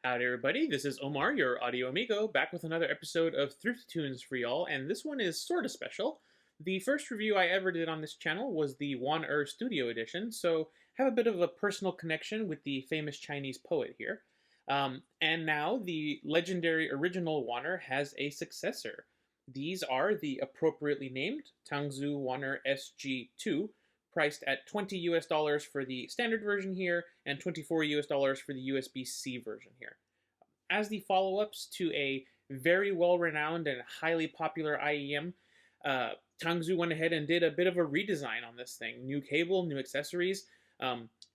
Howdy everybody, this is Omar, your audio amigo, back with another episode of Thrifty Tunes for y'all, and this one is sorta special. The first review I ever did on this channel was the Wan'Er Studio Edition, so I have a bit of a personal connection with the famous Chinese poet here. And now the legendary original Wan'Er has a successor. These are the appropriately named Tangzu Wan'Er S.G. priced at $20 for the standard version here and $24 for the USB C version here. As the follow-ups to a very well-renowned and highly popular IEM, Tangzu went ahead and did a bit of a redesign on this thing. New cable, new accessories.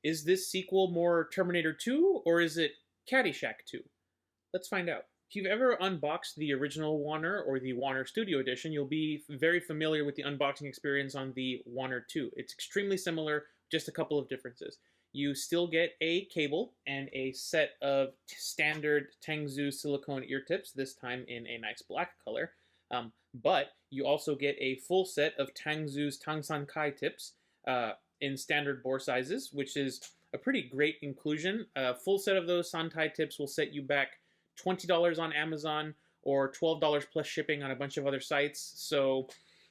Is this sequel more Terminator 2 or is it Caddyshack 2? Let's find out. If you've ever unboxed the original Wan'Er or the Wan'Er Studio Edition, you'll be very familiar with the unboxing experience on the Wan'Er 2. It's extremely similar, just a couple of differences. You still get a cable and a set of standard Tangzu silicone ear tips, this time in a nice black color. But you also get a full set of Tangzu's Tangsan Kai tips in standard bore sizes, which is a pretty great inclusion. A full set of those Santai tips will set you back $20 on Amazon or $12 plus shipping on a bunch of other sites. So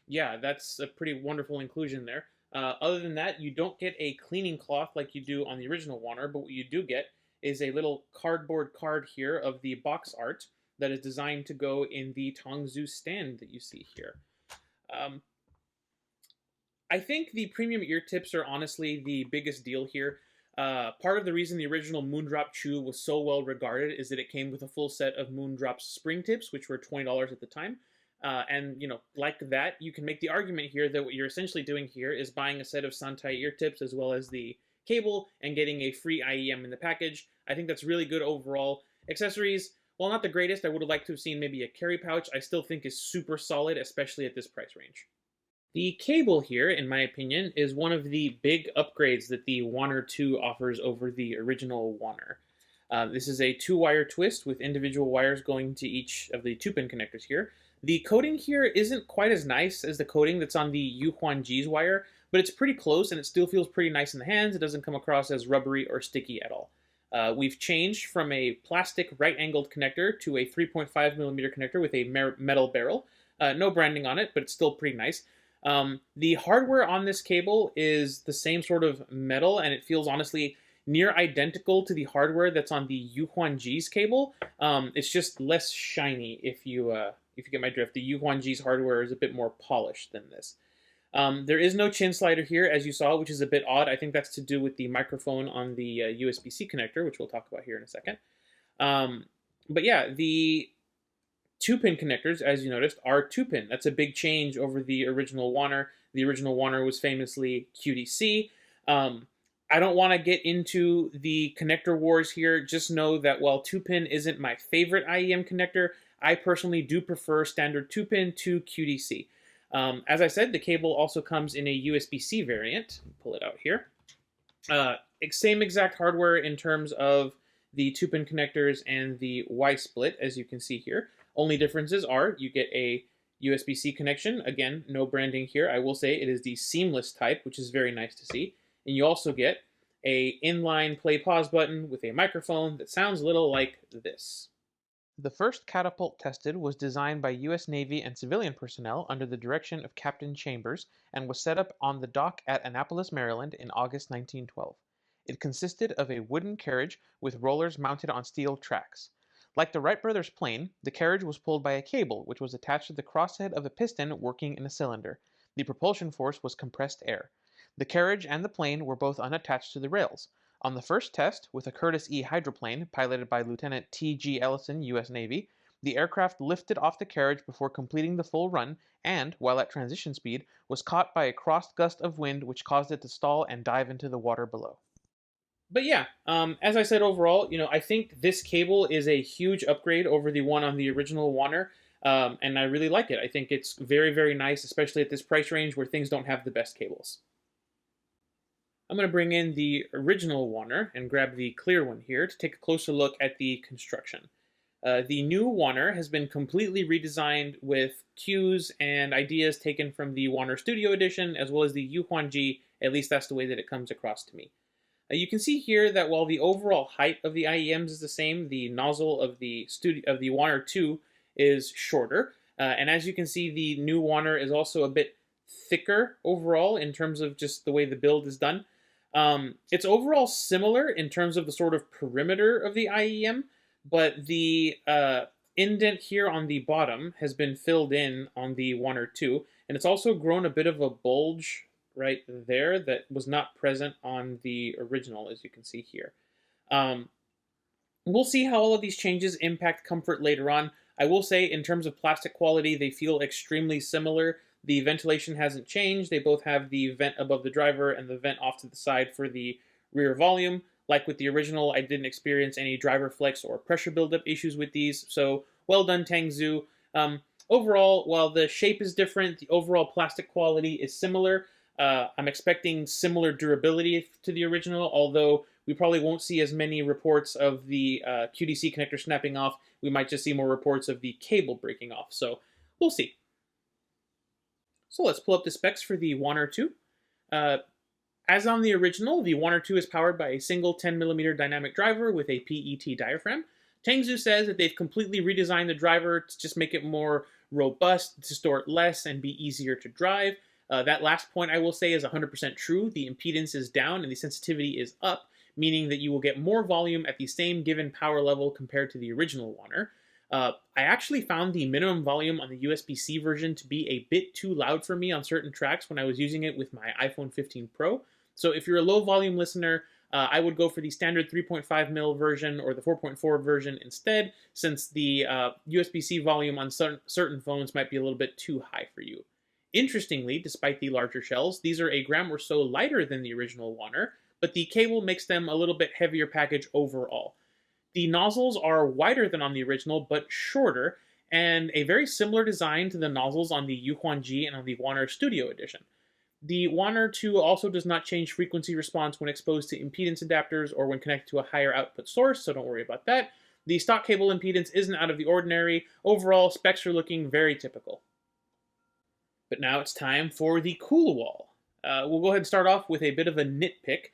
yeah, that's a pretty wonderful inclusion there. Other than that, you don't get a cleaning cloth like you do on the original Wan'Er, but what you do get is a little cardboard card here of the box art that is designed to go in the Tangzu stand that you see here. I think the premium ear tips are honestly the biggest deal here. Part of the reason the original Moondrop Chu was so well regarded is that it came with a full set of Moondrop's spring tips, which were $20 at the time. And, you know, like that, you can make the argument here that what you're essentially doing here is buying a set of Santai ear tips as well as the cable and getting a free IEM in the package. I think that's really good overall. Accessories, while not the greatest, I would have liked to have seen maybe a carry pouch. I still think is super solid, especially at this price range. The cable here, in my opinion, is one of the big upgrades that the Wan'Er 2 offers over the original Wan'Er. This is a 2-wire twist with individual wires going to each of the 2-pin connectors here. The coating here isn't quite as nice as the coating that's on the Yuhuanji's wire, but it's pretty close and it still feels pretty nice in the hands. It doesn't come across as rubbery or sticky at all. We've changed from a plastic right-angled connector to a 3.5mm connector with a metal barrel. No branding on it, but it's still pretty nice. The hardware on this cable is the same sort of metal, and it feels honestly near identical to the hardware that's on the Yuhuanji's cable. It's just less shiny if you get my drift. The Yuhuanji's hardware is a bit more polished than this. There is no chin slider here, as you saw, which is a bit odd. I think that's to do with the microphone on the USB C connector, which we'll talk about here in a second. But yeah, the 2-pin connectors, as you noticed, are 2-pin. That's a big change over the original Wan'Er. The original Wan'Er was famously QDC. I don't want to get into the connector wars here. Just know that while 2-pin isn't my favorite IEM connector, I personally do prefer standard 2-pin to QDC. As I said, the cable also comes in a USB C variant. Pull it out here. Same exact hardware in terms of the 2-pin connectors and the Y-split, as you can see here. Only differences are you get a USB C connection. Again, no branding here. I will say it is the seamless type, which is very nice to see. And you also get a inline play pause button with a microphone that sounds a little like this. The first catapult tested was designed by US Navy and civilian personnel under the direction of Captain Chambers and was set up on the dock at Annapolis, Maryland in August 1912. It consisted of a wooden carriage with rollers mounted on steel tracks. Like the Wright brothers' plane, the carriage was pulled by a cable, which was attached to the crosshead of a piston working in a cylinder. The propulsion force was compressed air. The carriage and the plane were both unattached to the rails. On the first test, with a Curtiss E hydroplane piloted by Lieutenant T.G. Ellison, U.S. Navy, the aircraft lifted off the carriage before completing the full run and, while at transition speed, was caught by a cross gust of wind which caused it to stall and dive into the water below. But yeah, as I said overall, you know, I think this cable is a huge upgrade over the one on the original Wan'Er, and I really like it. I think it's very, very nice, especially at this price range where things don't have the best cables. I'm going to bring in the original Wan'Er and grab the clear one here to take a closer look at the construction. The new Wan'Er has been completely redesigned with cues and ideas taken from the Wan'Er Studio Edition as well as the Yuhuanji, at least that's the way that it comes across to me. You can see here that while the overall height of the IEMs is the same, the nozzle of the Wan'Er 2 is shorter. And as you can see, the new Wan'Er is also a bit thicker overall in terms of just the way the build is done. It's overall similar in terms of the sort of perimeter of the IEM, but the indent here on the bottom has been filled in on the Wan'Er 2, and it's also grown a bit of a bulge right there that was not present on the original, as you can see here. We'll see how all of these changes impact comfort later on. I will say, in terms of plastic quality, they feel extremely similar. The ventilation hasn't changed. They both have the vent above the driver and the vent off to the side for the rear volume. Like with the original, I didn't experience any driver flex or pressure buildup issues with these, so well done, Tangzu. Overall, while the shape is different, the overall plastic quality is similar. I'm expecting similar durability to the original, although we probably won't see as many reports of the QDC connector snapping off. We might just see more reports of the cable breaking off, so we'll see. So let's pull up the specs for the Wan'Er 2. As on the original, the Wan'Er 2 is powered by a single 10mm dynamic driver with a PET diaphragm. Tangzu says that they've completely redesigned the driver to just make it more robust, distort less, and be easier to drive. That last point I will say is 100% true. The impedance is down and the sensitivity is up, meaning that you will get more volume at the same given power level compared to the original Wan'Er. I actually found the minimum volume on the USB C version to be a bit too loud for me on certain tracks when I was using it with my iPhone 15 Pro. So if you're a low volume listener, I would go for the standard 3.5mm version or the 4.4 version instead, since the USB C volume on certain phones might be a little bit too high for you. Interestingly, despite the larger shells, these are a gram or so lighter than the original Wan'Er, but the cable makes them a little bit heavier package overall. The nozzles are wider than on the original, but shorter, and a very similar design to the nozzles on the Yuhuan-G and on the Wan'Er Studio Edition. The Wan'Er 2 also does not change frequency response when exposed to impedance adapters or when connected to a higher output source, so don't worry about that. The stock cable impedance isn't out of the ordinary. Overall, specs are looking very typical. But now it's time for the cool wall. We'll go ahead and start off with a bit of a nitpick.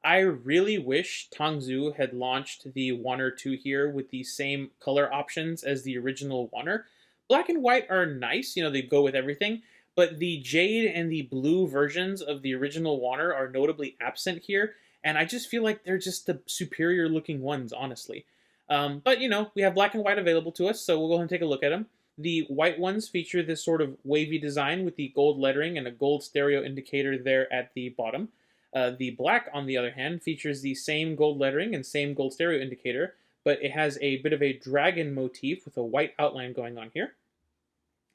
I really wish Tangzu had launched the Wan'Er 2 here with the same color options as the original Wan'Er. Black and white are nice, they go with everything, but the jade and the blue versions of the original Wan'Er are notably absent here, and I just feel like they're just the superior looking ones, honestly. But, we have black and white available to us, so we'll go ahead and take a look at them. The white ones feature this sort of wavy design with the gold lettering and a gold stereo indicator there at the bottom. The black, on the other hand, features the same gold lettering and same gold stereo indicator, but it has a bit of a dragon motif with a white outline going on here.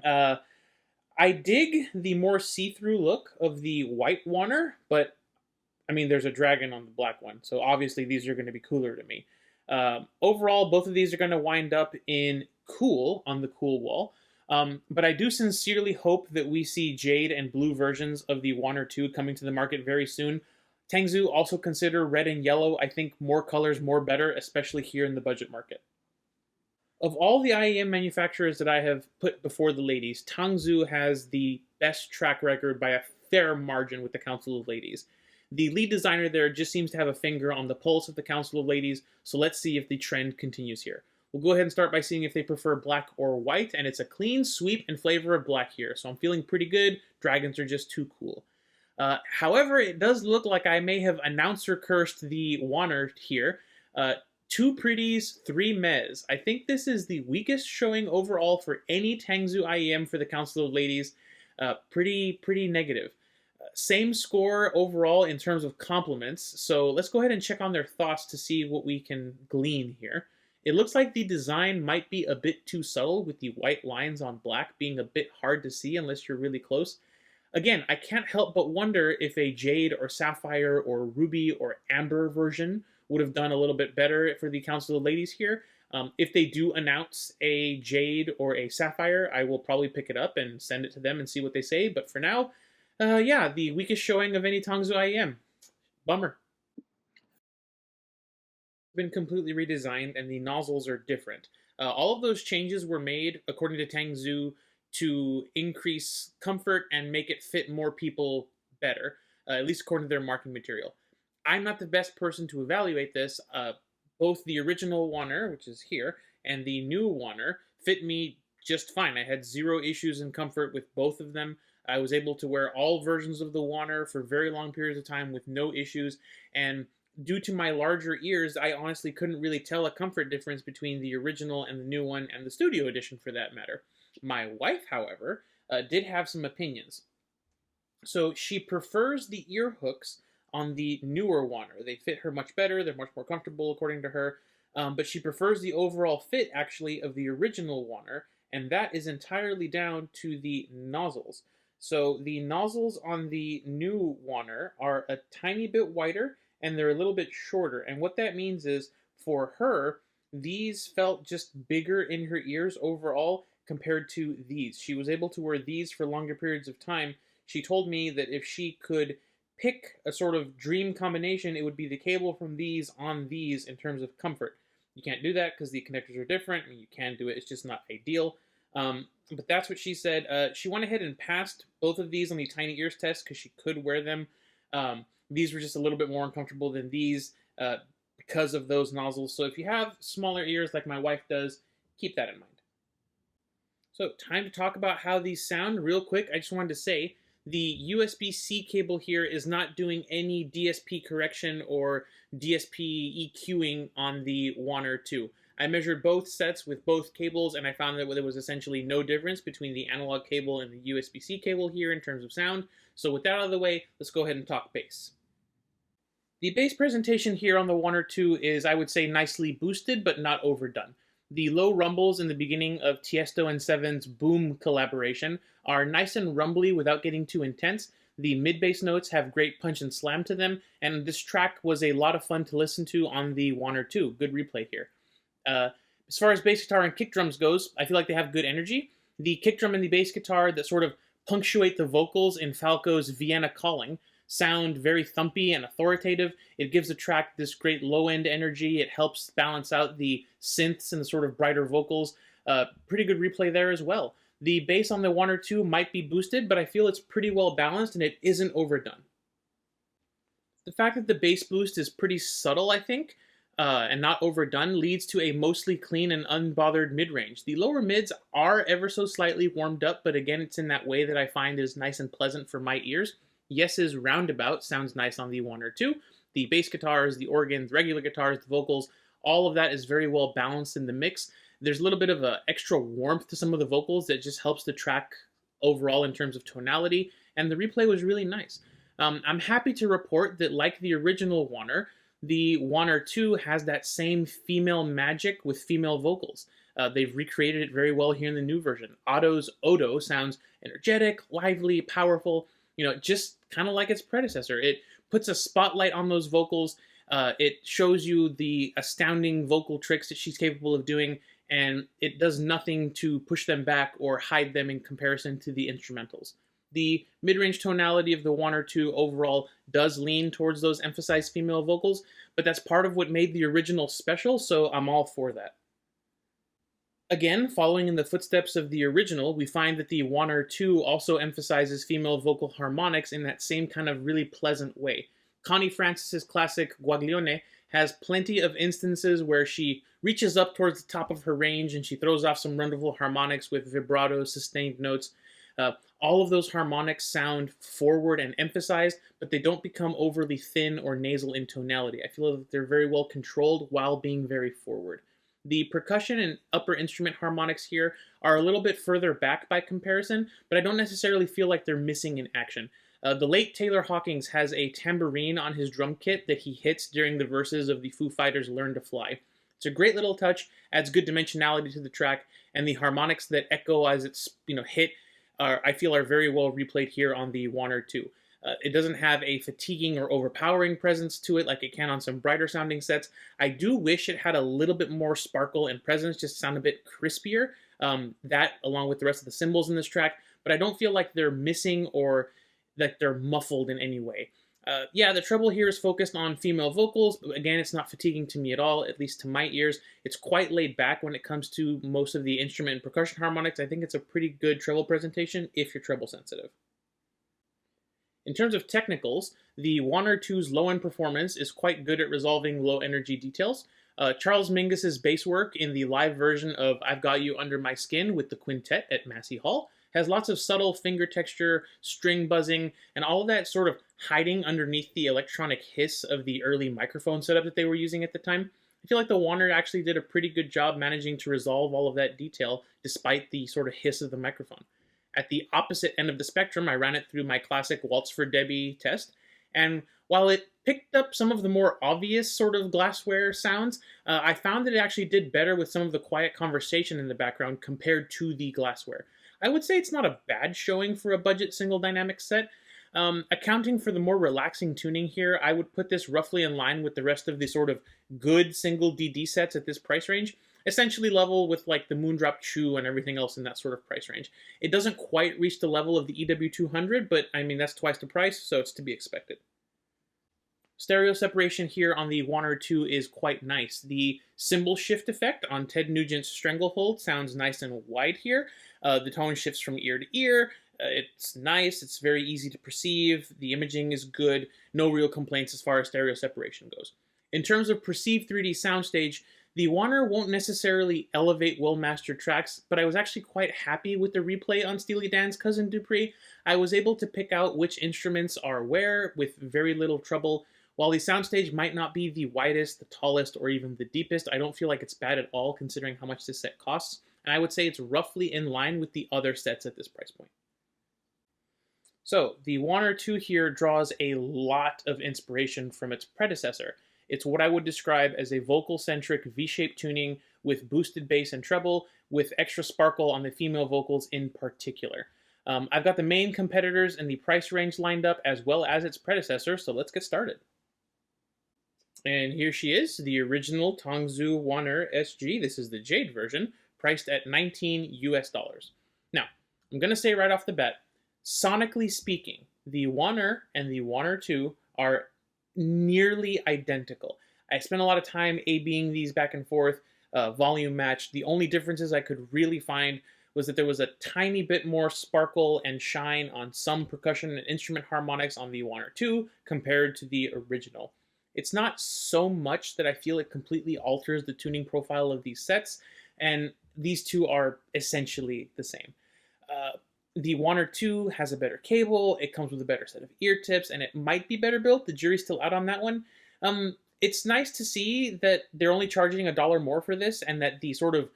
I dig the more see-through look of the white Wan'Er, but, there's a dragon on the black one, so obviously these are going to be cooler to me. Overall, both of these are going to wind up in cool on the cool wall. But I do sincerely hope that we see jade and blue versions of the Wan'Er 2 coming to the market very soon. Tangzu also consider red and yellow. I think more colors, more better, especially here in the budget market. Of all the IEM manufacturers that I have put before the ladies, Tangzu has the best track record by a fair margin with the Council of Ladies. The lead designer there just seems to have a finger on the pulse of the Council of Ladies, so let's see if the trend continues here. We'll go ahead and start by seeing if they prefer black or white, and it's a clean sweep in flavor of black here, so I'm feeling pretty good. Dragons are just too cool. However, it does look like I may have announcer cursed the Wan'Er here. 2 pretties, 3 mehs. I think this is the weakest showing overall for any Tangzu IEM for the Council of Ladies. Pretty negative. Same score overall in terms of compliments, so let's go ahead and check on their thoughts to see what we can glean here. It looks like the design might be a bit too subtle, with the white lines on black being a bit hard to see unless you're really close. Again, I can't help but wonder if a jade or sapphire or ruby or amber version would have done a little bit better for the Council of Ladies here. If they do announce a jade or a sapphire, I will probably pick it up and send it to them and see what they say. But for now, yeah, the weakest showing of any Tangzu IEM. Bummer. Been completely redesigned and the nozzles are different. All of those changes were made, according to Tangzu, to increase comfort and make it fit more people better, at least according to their marketing material. I'm not the best person to evaluate this. Both the original Wan'Er, which is here, and the new Wan'Er fit me just fine. I had zero issues in comfort with both of them. I was able to wear all versions of the Wan'Er for very long periods of time with no issues, and due to my larger ears, I honestly couldn't really tell a comfort difference between the original and the new one, and the studio edition for that matter. My wife, however, did have some opinions. So she prefers the ear hooks on the newer Wan'Er. They fit her much better, they're much more comfortable according to her, but she prefers the overall fit, actually, of the original Wan'Er, and that is entirely down to the nozzles. So the nozzles on the new Wan'Er are a tiny bit wider, and they're a little bit shorter, and what that means is, for her, these felt just bigger in her ears overall compared to these. She was able to wear these for longer periods of time. She told me that if she could pick a sort of dream combination, it would be the cable from these on these in terms of comfort. You can't do that because the connectors are different. I mean, you can do it, it's just not ideal. But that's what she said. She went ahead and passed both of these on the tiny ears test because she could wear them. These were just a little bit more uncomfortable than these because of those nozzles. So if you have smaller ears like my wife does, keep that in mind. So time to talk about how these sound real quick. I just wanted to say the USB-C cable here is not doing any DSP correction or DSP EQing on the Wan'Er 2. I measured both sets with both cables, and I found that there was essentially no difference between the analog cable and the USB-C cable here in terms of sound. So with that out of the way, let's go ahead and talk bass. The bass presentation here on the Wan'Er 2 is, I would say, nicely boosted, but not overdone. The low rumbles in the beginning of Tiesto and Seven's Boom collaboration are nice and rumbly without getting too intense. The mid-bass notes have great punch and slam to them, and this track was a lot of fun to listen to on the Wan'Er 2. Good replay here. As far as bass guitar and kick drums goes, I feel like they have good energy. The kick drum and the bass guitar that sort of punctuate the vocals in Falco's Vienna Calling sound very thumpy and authoritative. It gives the track this great low-end energy. It helps balance out the synths and the sort of brighter vocals. Pretty good replay there as well. The bass on the Wan'Er 2 might be boosted, but I feel it's pretty well balanced and it isn't overdone. The fact that the bass boost is pretty subtle, I think, and not overdone, leads to a mostly clean and unbothered mid-range. The lower mids are ever so slightly warmed up, but again, it's in that way that I find is nice and pleasant for my ears. Yes's roundabout sounds nice on the Wan'Er 2. The bass guitars, the organs, regular guitars, the vocals, all of that is very well balanced in the mix. There's a little bit of extra warmth to some of the vocals that just helps the track overall in terms of tonality, and the replay was really nice. I'm happy to report that, like the original Wan'Er, the Wan'Er 2 has that same female magic with female vocals. They've recreated it very well here in the new version. Otto's Odo sounds energetic, lively, powerful, just kind of like its predecessor. It puts a spotlight on those vocals. It shows you the astounding vocal tricks that she's capable of doing, and it does nothing to push them back or hide them in comparison to the instrumentals. The mid-range tonality of the Wan'Er 2 overall does lean towards those emphasized female vocals, but that's part of what made the original special, so I'm all for that. Again, following in the footsteps of the original, we find that the Wan'Er 2 also emphasizes female vocal harmonics in that same kind of really pleasant way. Connie Francis's classic Guaglione has plenty of instances where she reaches up towards the top of her range and she throws off some wonderful harmonics with vibrato, sustained notes. All of those harmonics sound forward and emphasized, but they don't become overly thin or nasal in tonality. I feel that they're very well controlled while being very forward. The percussion and upper instrument harmonics here are a little bit further back by comparison, but I don't necessarily feel like they're missing in action. The late Taylor Hawkins has a tambourine on his drum kit that he hits during the verses of the Foo Fighters' Learn to Fly. It's a great little touch, adds good dimensionality to the track, and the harmonics that echo as it's hit I feel are very well replayed here on the Wan'Er 2. It doesn't have a fatiguing or overpowering presence to it like it can on some brighter sounding sets. I do wish it had a little bit more sparkle and presence, just sound a bit crispier. That along with the rest of the cymbals in this track, but I don't feel like they're missing or that they're muffled in any way. Yeah, the treble here is focused on female vocals, but again, it's not fatiguing to me at all, at least to my ears. It's quite laid back when it comes to most of the instrument and percussion harmonics. I think it's a pretty good treble presentation if you're treble sensitive. In terms of technicals, the Wan'Er 2's low-end performance is quite good at resolving low-energy details. Charles Mingus's bass work in the live version of I've Got You Under My Skin with the quintet at Massey Hall has lots of subtle finger texture, string buzzing, and all of that sort of hiding underneath the electronic hiss of the early microphone setup that they were using at the time. I feel like the Wan'Er actually did a pretty good job managing to resolve all of that detail despite the sort of hiss of the microphone. At the opposite end of the spectrum, I ran it through my classic Waltz for Debbie test, and while it picked up some of the more obvious sort of glassware sounds, I found that it actually did better with some of the quiet conversation in the background compared to the glassware. I would say it's not a bad showing for a budget single dynamic set. Accounting for the more relaxing tuning here, I would put this roughly in line with the rest of the sort of good single DD sets at this price range, essentially level with like the Moondrop Chu and everything else in that sort of price range. It doesn't quite reach the level of the EW200, but I mean, that's twice the price, so it's to be expected. Stereo separation here on the Wan'Er 2 is quite nice. The cymbal shift effect on Ted Nugent's Stranglehold sounds nice and wide here. The tone shifts from ear to ear. It's nice, it's very easy to perceive, the imaging is good, no real complaints as far as stereo separation goes. In terms of perceived 3D soundstage, the Wan'Er won't necessarily elevate well-mastered tracks, but I was actually quite happy with the replay on Steely Dan's Cousin Dupree. I was able to pick out which instruments are where with very little trouble. While the soundstage might not be the widest, the tallest, or even the deepest, I don't feel like it's bad at all considering how much this set costs, and I would say it's roughly in line with the other sets at this price point. So, the Wan'Er 2 here draws a lot of inspiration from its predecessor. It's what I would describe as a vocal-centric V-shaped tuning with boosted bass and treble, with extra sparkle on the female vocals in particular. I've got the main competitors and the price range lined up as well as its predecessor, so let's get started. And here she is, the original Tangzu Wan'Er S.G. This is the Jade version, priced at $19 US. Now, I'm going to say right off the bat, sonically speaking, the Wan'Er and the Wan'Er 2 are nearly identical. I spent a lot of time A-Bing these back and forth, volume matched. The only differences I could really find was that there was a tiny bit more sparkle and shine on some percussion and instrument harmonics on the Wan'Er 2 compared to the original. It's not so much that I feel it completely alters the tuning profile of these sets, and these two are essentially the same. The Wan'Er 2 has a better cable, it comes with a better set of ear tips, and it might be better built. The jury's still out on that one. It's nice to see that they're only charging $1 more for this, and that the sort of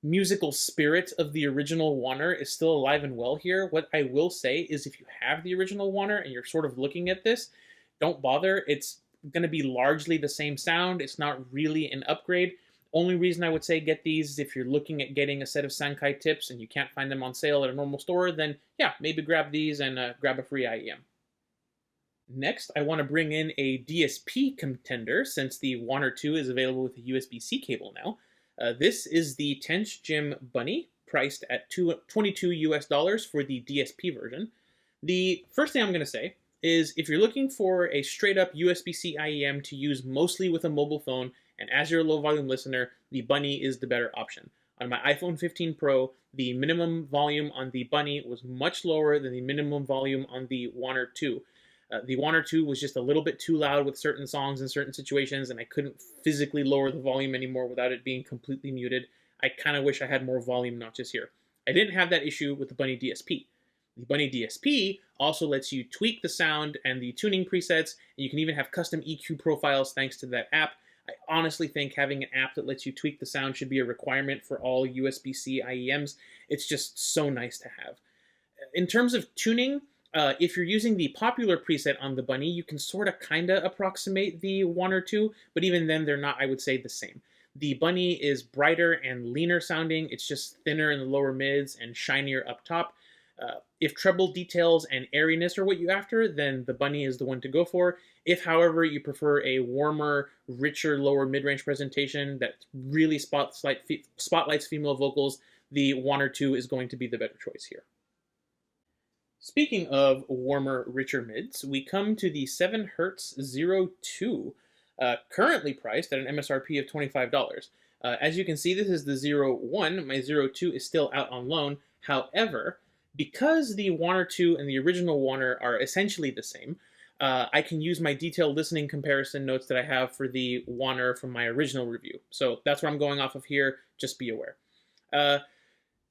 musical spirit of the original Wan'Er is still alive and well here. What I will say is if you have the original Wan'Er and you're sort of looking at this, don't bother. It's going to be largely the same sound. It's not really an upgrade. Only reason I would say get these is if you're looking at getting a set of Sankai tips and you can't find them on sale at a normal store, then yeah, maybe grab these and grab a free IEM. Next, I want to bring in a DSP contender since the Wan'Er 2 is available with a USB C cable now. This is the Tanchjim Bunny, priced at $22 US for the DSP version. The first thing I'm going to say is if you're looking for a straight-up USB-C IEM to use mostly with a mobile phone, and as you're a low-volume listener, the Bunny is the better option. On my iPhone 15 Pro, the minimum volume on the Bunny was much lower than the minimum volume on the Wan'Er 2. The Wan'Er 2 was just a little bit too loud with certain songs in certain situations, and I couldn't physically lower the volume anymore without it being completely muted. I kind of wish I had more volume notches here. I didn't have that issue with the Bunny DSP. The Bunny DSP also lets you tweak the sound and the tuning presets, and you can even have custom EQ profiles thanks to that app. I honestly think having an app that lets you tweak the sound should be a requirement for all USB-C IEMs. It's just so nice to have. In terms of tuning, if you're using the popular preset on the Bunny, you can sort of kind of approximate the Wan'Er 2, but even then they're not, I would say, the same. The Bunny is brighter and leaner sounding. It's just thinner in the lower mids and shinier up top. If treble details and airiness are what you're after, then the Bunny is the one to go for. If, however, you prefer a warmer, richer, lower mid-range presentation that really spotlights female vocals, the Wan'Er 2 is going to be the better choice here. Speaking of warmer, richer mids, we come to the 7Hz 02, currently priced at an MSRP of $25. As you can see, this is the 01. My 02 is still out on loan. However, Because the Wan'Er 2 and the original Wan'Er are essentially the same, I can use my detailed listening comparison notes that I have for the Wan'Er from my original review. So that's what I'm going off of here, just be aware.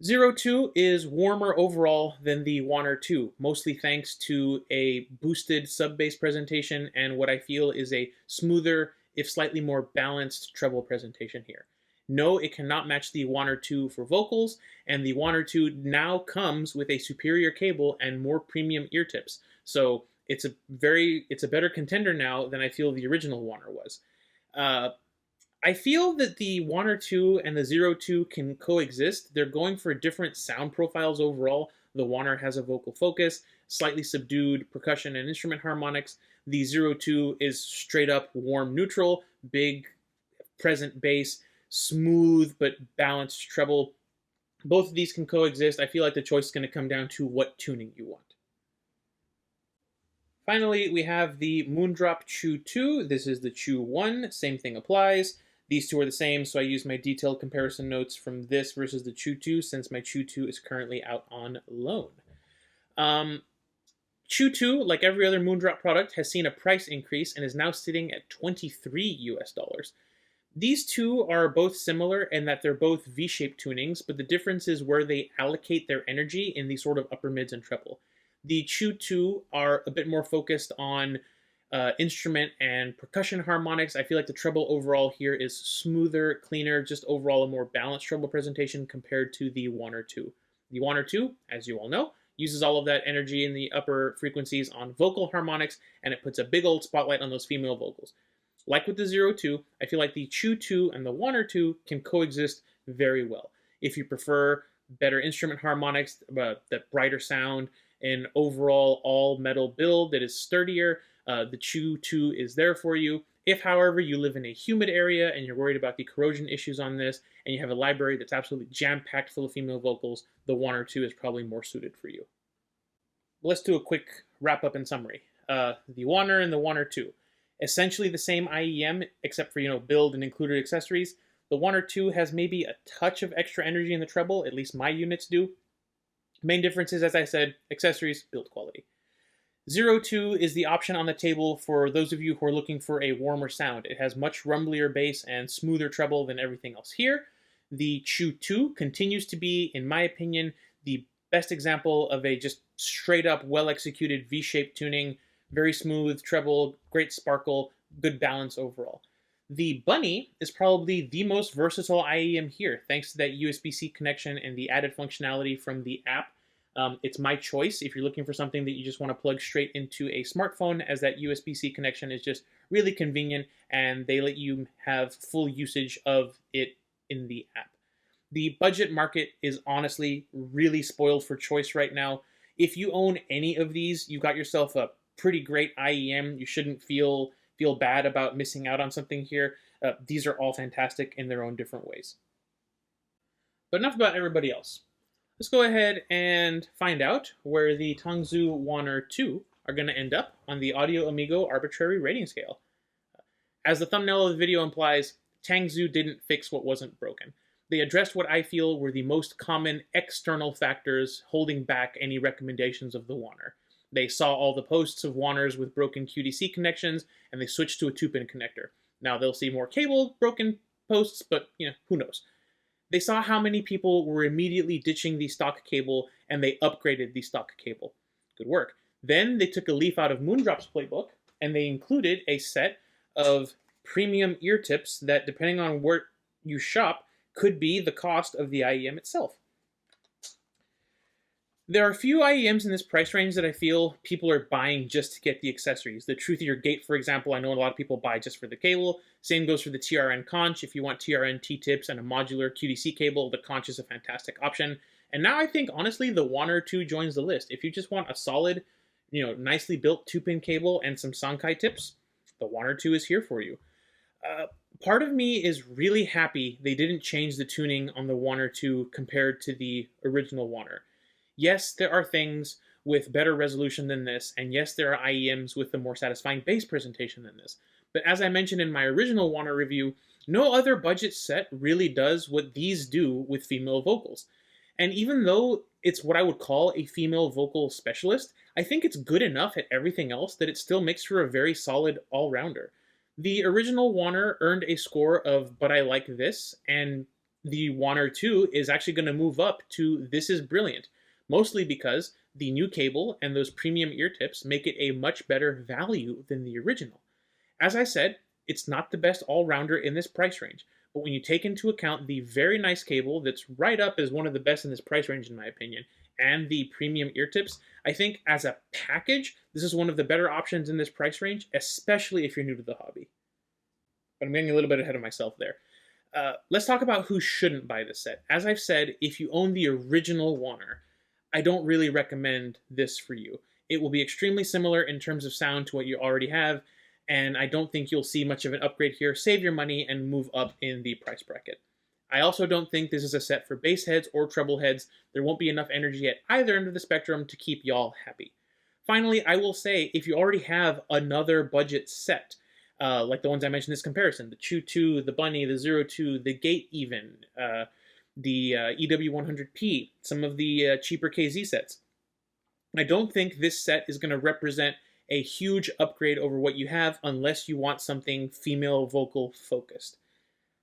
02 is warmer overall than the Wan'Er 2, mostly thanks to a boosted sub-bass presentation and what I feel is a smoother, if slightly more balanced treble presentation here. No, it cannot match the Wan'Er 2 for vocals, and the Wan'Er 2 now comes with a superior cable and more premium ear tips. So it's a better contender now than I feel the original Wan'Er was. I feel that the Wan'Er 2 and the 02 can coexist. They're going for different sound profiles overall. The Wan'Er has a vocal focus, slightly subdued percussion and instrument harmonics. The 02 is straight up warm neutral, big present bass, smooth but balanced treble. Both of these can coexist. I feel like the choice is going to come down to what tuning you want. Finally, we have the Moondrop Chu 2. This is the Chu 1. Same thing applies. These two are the same, so I use my detailed comparison notes from this versus the Chu 2 since my Chu 2 is currently out on loan. Chu 2, like every other Moondrop product, has seen a price increase and is now sitting at $23 US. These two are both similar in that they're both V-shaped tunings, but the difference is where they allocate their energy in the sort of upper mids and treble. The Chu 2 are a bit more focused on instrument and percussion harmonics. I feel like the treble overall here is smoother, cleaner, just overall a more balanced treble presentation compared to the Wan'Er 2. The Wan'Er 2, as you all know, uses all of that energy in the upper frequencies on vocal harmonics, and it puts a big old spotlight on those female vocals. Like with the 02, I feel like the Chu 2 and the Wan'Er 2 can coexist very well. If you prefer better instrument harmonics, that brighter sound, an overall all-metal build that is sturdier, the Chu 2 is there for you. If, however, you live in a humid area and you're worried about the corrosion issues on this, and you have a library that's absolutely jam-packed full of female vocals, the Wan'Er 2 is probably more suited for you. Let's do a quick wrap-up and summary. The Wan'Er and the Wan'Er 2. Essentially the same IEM, except for, build and included accessories. The Wan'Er 2 has maybe a touch of extra energy in the treble, at least my units do. Main difference is, as I said, accessories, build quality. 02 is the option on the table for those of you who are looking for a warmer sound. It has much rumblier bass and smoother treble than everything else here. The Chu 2 continues to be, in my opinion, the best example of a just straight up well-executed V-shaped tuning, very smooth treble, great sparkle, good balance overall. The Bunny is probably the most versatile IEM here, thanks to that USB C connection and the added functionality from the app. It's my choice if you're looking for something that you just want to plug straight into a smartphone, as that USB C connection is just really convenient and they let you have full usage of it in the app. The budget market is honestly really spoiled for choice right now. If you own any of these, you got yourself a pretty great IEM. You shouldn't feel bad about missing out on something here. These are all fantastic in their own different ways. But enough about everybody else. Let's go ahead and find out where the Tangzu Wan'Er 2 are going to end up on the Audio Amigo Arbitrary rating scale. As the thumbnail of the video implies, Tangzu didn't fix what wasn't broken. They addressed what I feel were the most common external factors holding back any recommendations of the Wan'Er. They saw all the posts of Wan'Ers with broken QDC connections, and they switched to a 2-pin connector. Now they'll see more cable broken posts, but who knows. They saw how many people were immediately ditching the stock cable, and they upgraded the stock cable. Good work. Then they took a leaf out of Moondrop's playbook, and they included a set of premium ear tips that, depending on where you shop, could be the cost of the IEM itself. There are a few IEMs in this price range that I feel people are buying just to get the accessories. The Truthier Gate, for example, I know a lot of people buy just for the cable. Same goes for the TRN Conch. If you want TRN T-tips and a modular QDC cable, the Conch is a fantastic option. And now I think, honestly, the Wan'Er 2 joins the list. If you just want a solid, nicely built 2-pin cable and some Sankai tips, the Wan'Er 2 is here for you. Part of me is really happy they didn't change the tuning on the Wan'Er 2 compared to the original Wan'Er. Yes, there are things with better resolution than this, and yes, there are IEMs with a more satisfying bass presentation than this. But as I mentioned in my original Wan'Er review, no other budget set really does what these do with female vocals. And even though it's what I would call a female vocal specialist, I think it's good enough at everything else that it still makes for a very solid all-rounder. The original Wan'Er earned a score of But I Like This, and the Wan'Er 2 is actually going to move up to This Is Brilliant, mostly because the new cable and those premium ear tips make it a much better value than the original. As I said, it's not the best all-rounder in this price range, but when you take into account the very nice cable that's right up as one of the best in this price range in my opinion, and the premium ear tips, I think as a package, this is one of the better options in this price range, especially if you're new to the hobby. But I'm getting a little bit ahead of myself there. Let's talk about who shouldn't buy this set. As I've said, if you own the original Wan'Er, I don't really recommend this for you. It will be extremely similar in terms of sound to what you already have, and I don't think you'll see much of an upgrade here. Save your money and move up in the price bracket. I also don't think this is a set for bass heads or treble heads. There won't be enough energy at either end of the spectrum to keep y'all happy. Finally, I will say, if you already have another budget set, like the ones I mentioned in this comparison, the Chu 2, the Bunny, the Zero 2, the Gate even, the EW100P, some of the cheaper KZ sets, I don't think this set is going to represent a huge upgrade over what you have unless you want something female vocal focused.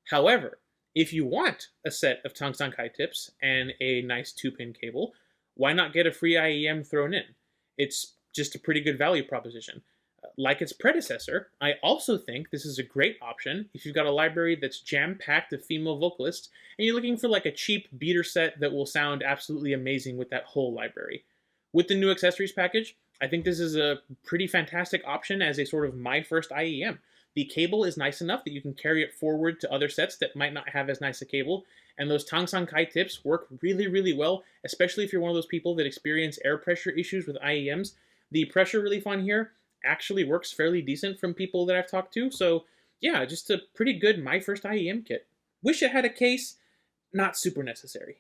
However, if you want a set of Tangzang Kai tips and a nice 2-pin cable, why not get a free IEM thrown in? It's just a pretty good value proposition. Like its predecessor, I also think this is a great option if you've got a library that's jam-packed of female vocalists and you're looking for like a cheap beater set that will sound absolutely amazing with that whole library. With the new accessories package, I think this is a pretty fantastic option as a sort of my first IEM. The cable is nice enough that you can carry it forward to other sets that might not have as nice a cable, and those Tangzang Kai tips work really, really well, especially if you're one of those people that experience air pressure issues with IEMs. The pressure relief on here actually works fairly decent from people that I've talked to, so yeah, just a pretty good my first IEM kit. Wish it had a case, not super necessary.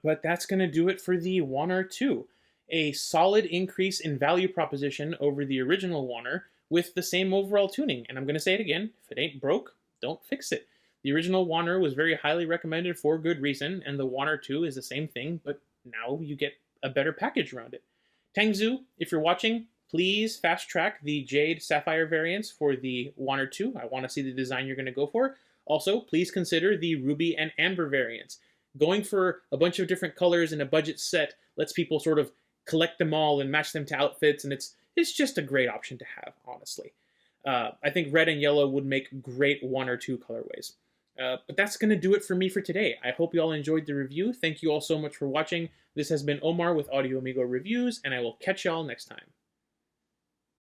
But that's going to do it for the Wan'Er 2. A solid increase in value proposition over the original Wan'Er with the same overall tuning. And I'm going to say it again, if it ain't broke, don't fix it. The original Wan'Er was very highly recommended for good reason, and the Wan'Er 2 is the same thing, but now you get a better package around it. Tangzu, if you're watching, please fast track the Jade Sapphire variants for the Wan'Er 2. I want to see the design you're going to go for. Also, please consider the Ruby and Amber variants. Going for a bunch of different colors in a budget set lets people sort of collect them all and match them to outfits, and it's just a great option to have, honestly. I think red and yellow would make great Wan'Er 2 colorways. But that's going to do it for me for today. I hope you all enjoyed the review. Thank you all so much for watching. This has been Omar with Audio Amigo Reviews, and I will catch y'all next time.